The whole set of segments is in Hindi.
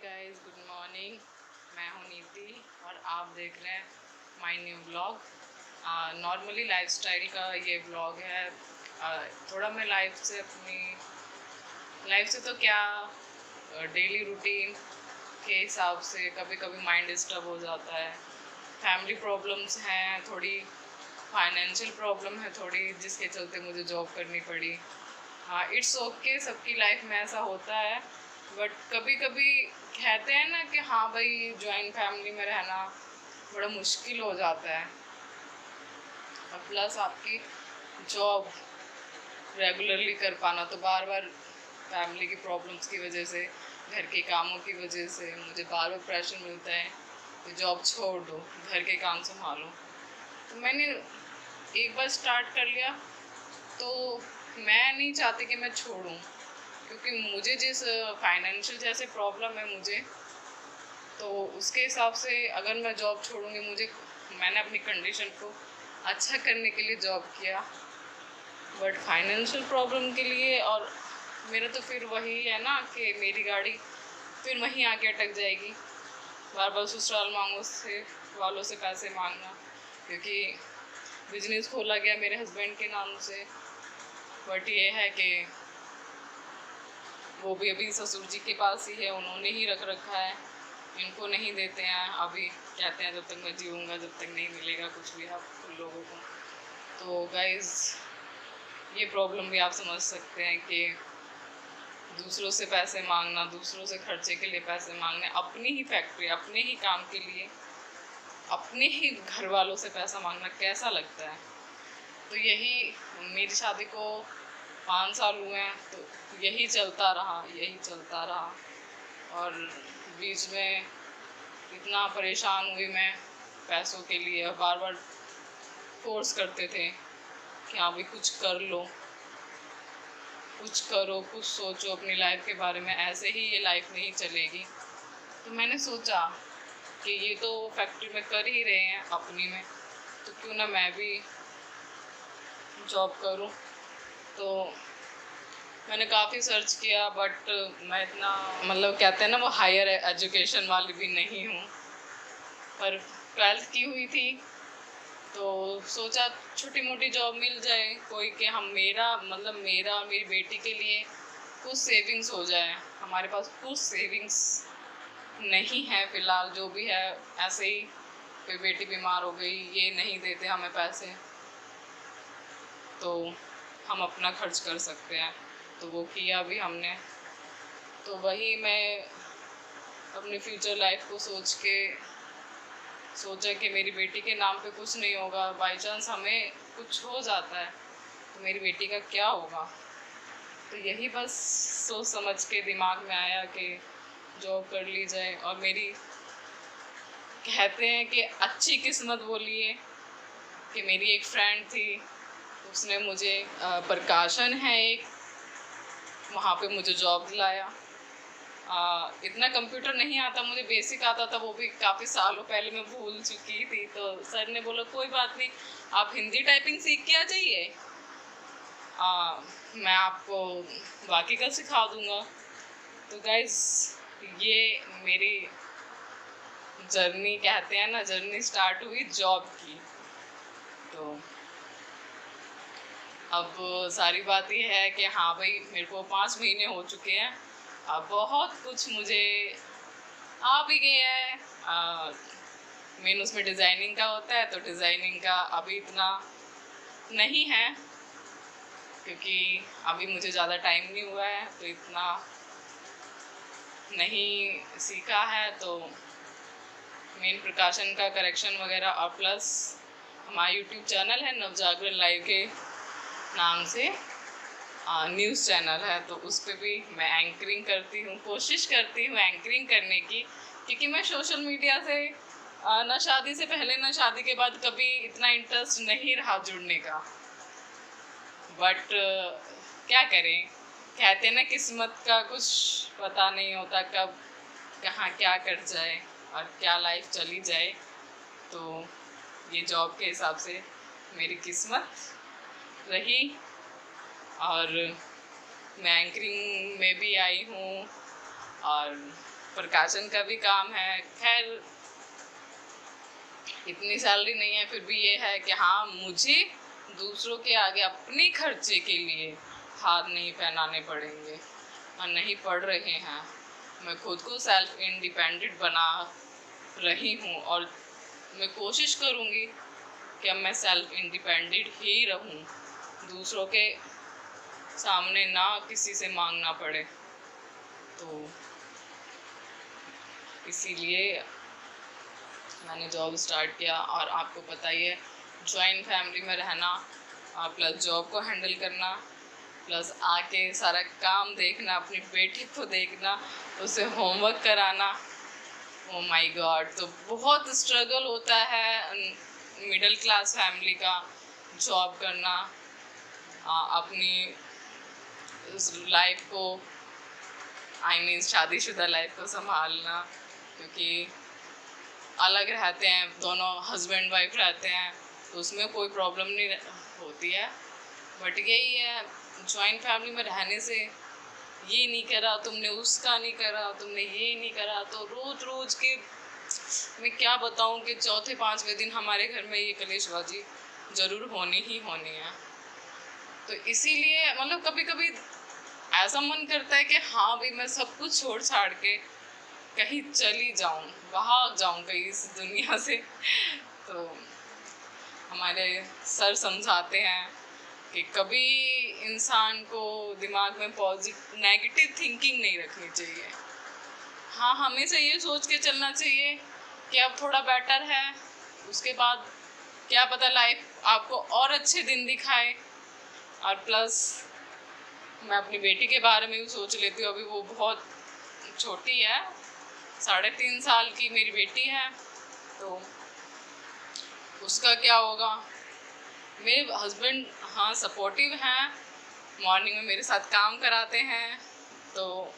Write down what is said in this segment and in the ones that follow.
Guys, good morning. मैं हूं नीति और आप देख रहे हैं my new blog. Normally lifestyle का ये ब्लॉग है। थोड़ा मैं अपनी लाइफ से तो क्या, डेली रूटीन के हिसाब से कभी कभी माइंड डिस्टर्ब हो जाता है। फैमिली प्रॉब्लम्स हैं, थोड़ी फाइनेंशियल प्रॉब्लम है थोड़ी, जिसके चलते मुझे जॉब करनी पड़ी। हाँ, इट्स ओके, सबकी लाइफ में ऐसा होता है। बट कभी कभी कहते हैं ना कि हाँ भाई, जॉइंट फैमिली में रहना बड़ा मुश्किल हो जाता है। और प्लस आपकी जॉब रेगुलरली कर पाना, तो बार बार फैमिली की प्रॉब्लम्स की वजह से, घर के कामों की वजह से मुझे बार बार प्रेशर मिलता है कि जॉब छोड़ दो, घर के काम संभालो। तो मैंने एक बार स्टार्ट कर लिया, तो मैं नहीं चाहती कि मैं छोड़ूं, क्योंकि मुझे जिस फाइनेंशियल जैसे प्रॉब्लम है मुझे, तो उसके हिसाब से अगर मैं जॉब छोड़ूंगी, मैंने अपनी कंडीशन को अच्छा करने के लिए जॉब किया, बट फाइनेंशियल प्रॉब्लम के लिए। और मेरा तो फिर वही है ना कि मेरी गाड़ी फिर वहीं आके अटक जाएगी, बार बार ससुराल वालों से पैसे मांगना, क्योंकि बिजनेस खोला गया मेरे हस्बैंड के नाम से। बट ये है कि वो भी अभी ससुर जी के पास ही है, उन्होंने ही रख रखा है, इनको नहीं देते हैं। अभी कहते हैं जब तक मैं जीऊँगा, जब तक नहीं मिलेगा कुछ भी आप लोगों को। तो गाइज़, ये प्रॉब्लम भी आप समझ सकते हैं कि दूसरों से पैसे मांगना, दूसरों से खर्चे के लिए पैसे मांगने, अपनी ही फैक्ट्री, अपने ही काम के लिए अपने ही घर वालों से पैसा मांगना कैसा लगता है। तो यही, मेरी शादी को 5 साल हुए हैं, तो यही चलता रहा। और बीच में इतना परेशान हुई मैं पैसों के लिए, बार बार फोर्स करते थे कि हाँ भाई कुछ कर लो, कुछ करो, कुछ सोचो अपनी लाइफ के बारे में, ऐसे ही ये लाइफ नहीं चलेगी। तो मैंने सोचा कि ये तो फैक्ट्री में कर ही रहे हैं अपनी में, तो क्यों ना मैं भी जॉब करूं। तो मैंने काफ़ी सर्च किया, बट मैं इतना, मतलब कहते हैं ना, वो हायर एजुकेशन वाली भी नहीं हूँ, पर 12th की हुई थी, तो सोचा छोटी मोटी जॉब मिल जाए कोई, कि मेरा और मेरी बेटी के लिए कुछ सेविंग्स हो जाए। हमारे पास कुछ सेविंग्स नहीं है फ़िलहाल, जो भी है ऐसे ही, कोई बेटी बीमार हो गई, ये नहीं देते हमें पैसे, तो हम अपना खर्च कर सकते हैं। तो वो किया भी हमने। तो वही मैं अपनी फ्यूचर लाइफ को सोचा कि मेरी बेटी के नाम पे कुछ नहीं होगा, बाई चांस हमें कुछ हो जाता है तो मेरी बेटी का क्या होगा। तो यही बस सोच समझ के दिमाग में आया कि जॉब कर ली जाए। और मेरी, कहते हैं कि अच्छी किस्मत बोलिए, कि मेरी एक फ्रेंड थी, उसने मुझे प्रकाशन है एक, वहाँ पे मुझे जॉब दिलाया। इतना कंप्यूटर नहीं आता मुझे, बेसिक आता था, वो भी काफ़ी सालों पहले मैं भूल चुकी थी। तो सर ने बोला कोई बात नहीं, आप हिंदी टाइपिंग सीख के आ जाइए, मैं आपको बाकी का सिखा दूँगा। तो गाइस, ये मेरी जर्नी, कहते हैं ना, जर्नी स्टार्ट हुई जॉब की। तो अब सारी बात ये है कि हाँ भाई, मेरे को 5 महीने हो चुके हैं, अब बहुत कुछ मुझे आ भी गया है। मेन उसमें डिज़ाइनिंग का होता है, तो डिज़ाइनिंग का अभी इतना नहीं है, क्योंकि अभी मुझे ज़्यादा टाइम नहीं हुआ है, तो इतना नहीं सीखा है। तो मेन प्रकाशन का करेक्शन वगैरह, और प्लस हमारा यूट्यूब चैनल है नवजागरण लाइव के नाम से, न्यूज़ चैनल है, तो उस पर भी मैं एंकरिंग करती हूँ, कोशिश करती हूँ एंकरिंग करने की, क्योंकि मैं सोशल मीडिया से ना शादी से पहले ना शादी के बाद कभी इतना इंटरेस्ट नहीं रहा जुड़ने का। बट क्या करें, कहते हैं ना, किस्मत का कुछ पता नहीं होता, कब कहाँ क्या कट जाए और क्या लाइफ चली जाए। तो ये जॉब के हिसाब से मेरी किस्मत रही, और मैं एंकरिंग में भी आई हूँ, और प्रकाशन का भी काम है। खैर इतनी सैलरी नहीं है, फिर भी ये है कि हाँ मुझे दूसरों के आगे अपने खर्चे के लिए हाथ नहीं पहनाने पड़ेंगे और नहीं पड़ रहे हैं। मैं खुद को सेल्फ इंडिपेंडेंट बना रही हूँ और मैं कोशिश करूँगी कि अब मैं सेल्फ इंडिपेंडेंट ही रहूँ, दूसरों के सामने ना किसी से मांगना पड़े। तो इसीलिए मैंने जॉब स्टार्ट किया। और आपको पता ही है जॉइंट फैमिली में रहना और प्लस जॉब को हैंडल करना, प्लस आके सारा काम देखना, अपनी बेटी को देखना, उसे होमवर्क कराना, ओ माय गॉड। तो बहुत स्ट्रगल होता है मिडिल क्लास फैमिली का, जॉब करना, अपनी लाइफ को शादीशुदा लाइफ को संभालना, क्योंकि अलग रहते हैं दोनों, हस्बैंड वाइफ रहते हैं, तो उसमें कोई प्रॉब्लम नहीं होती है। बट यही है जॉइंट फैमिली में रहने से, ये नहीं करा तुमने, उसका नहीं करा तुमने, ये नहीं करा, तो रोज रोज के मैं क्या बताऊं कि चौथे पांचवें दिन हमारे घर में ये कलेशबाजी ज़रूर होनी ही होनी है। तो इसीलिए मतलब कभी कभी ऐसा मन करता है कि हाँ भाई मैं सब कुछ छोड़ छाड़ के कहीं चली जाऊं, भाग जाऊं कहीं इस दुनिया से। तो हमारे सर समझाते हैं कि कभी इंसान को दिमाग में नेगेटिव थिंकिंग नहीं रखनी चाहिए। हाँ हमेशा ये सोच के चलना चाहिए कि अब थोड़ा बेटर है, उसके बाद क्या पता लाइफ आपको और अच्छे दिन दिखाए। और प्लस मैं अपनी बेटी के बारे में भी सोच लेती हूँ, अभी वो बहुत छोटी है, 3.5 साल की मेरी बेटी है, तो उसका क्या होगा। मेरे हस्बैंड हाँ सपोर्टिव हैं, मॉर्निंग में मेरे साथ काम कराते हैं, तो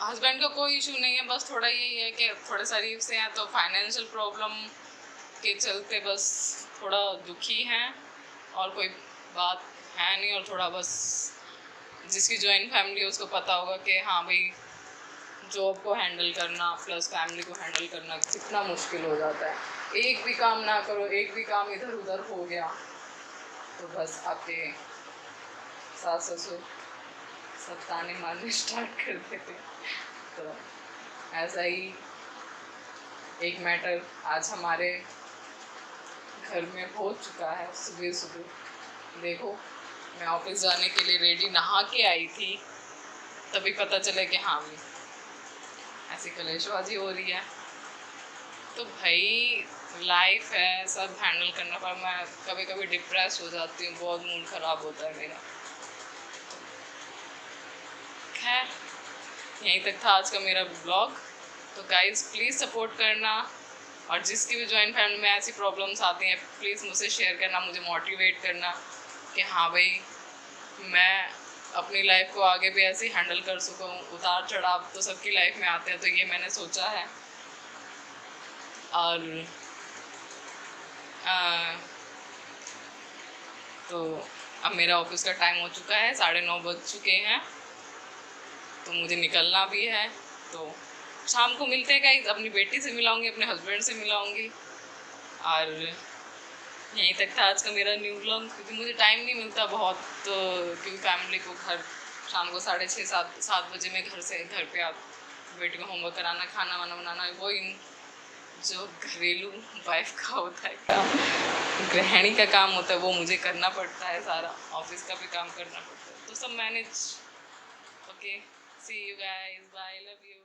हस्बैंड का कोई इशू नहीं है। बस थोड़ा यही है कि थोड़े शरीफ से हैं तो फाइनेंशियल प्रॉब्लम के चलते बस थोड़ा दुखी हैं, और कोई बात है नहीं। और थोड़ा बस जिसकी जॉइंट फैमिली है उसको पता होगा कि हाँ भाई जॉब को हैंडल करना प्लस फैमिली को हैंडल करना कितना मुश्किल हो जाता है। एक भी काम ना करो, एक भी काम इधर उधर हो गया तो बस आपके सास ससुर सब ताने मारने स्टार्ट कर देते। तो ऐसा ही एक मैटर आज हमारे घर में हो चुका है। सुबह सुबह देखो मैं ऑफिस जाने के लिए रेडी नहा के आई थी, तभी पता चला कि हाँ भी ऐसी कलेशबाजी हो रही है। तो भाई लाइफ है, सब हैंडल करना पर मैं कभी कभी डिप्रेस हो जाती हूँ, बहुत मूड ख़राब होता है मेरा। खैर यहीं तक था आज का मेरा ब्लॉग। तो गाइज प्लीज़ सपोर्ट करना, और जिसकी भी जॉइंट फैमिली में ऐसी प्रॉब्लम्स आती हैं प्लीज़ मुझसे शेयर करना, मुझे मोटिवेट करना कि हाँ भाई मैं अपनी लाइफ को आगे भी ऐसे हैंडल कर सकूँ। उतार चढ़ाव तो सबकी लाइफ में आते हैं, तो ये मैंने सोचा है। और तो अब मेरा ऑफिस का टाइम हो चुका है, 9:30 बज चुके हैं, तो मुझे निकलना भी है। तो शाम को मिलते हैं गाइस, अपनी बेटी से मिलाऊंगी, अपने हस्बैंड से मिलाऊंगी। और यहीं तक था आज का मेरा न्यू व्लॉग, क्योंकि मुझे टाइम नहीं मिलता बहुत, तो क्योंकि फैमिली को घर शाम को 6:30 7 बजे में घर पे आ बेटी को होमवर्क कराना, खाना वाना बनाना, वो इन जो घरेलू वाइफ का होता है काम, गृहिणी का काम होता है, वो मुझे करना पड़ता है सारा, ऑफिस का भी काम करना पड़ता है, तो सब manage. Okay see you guys, bye, love you.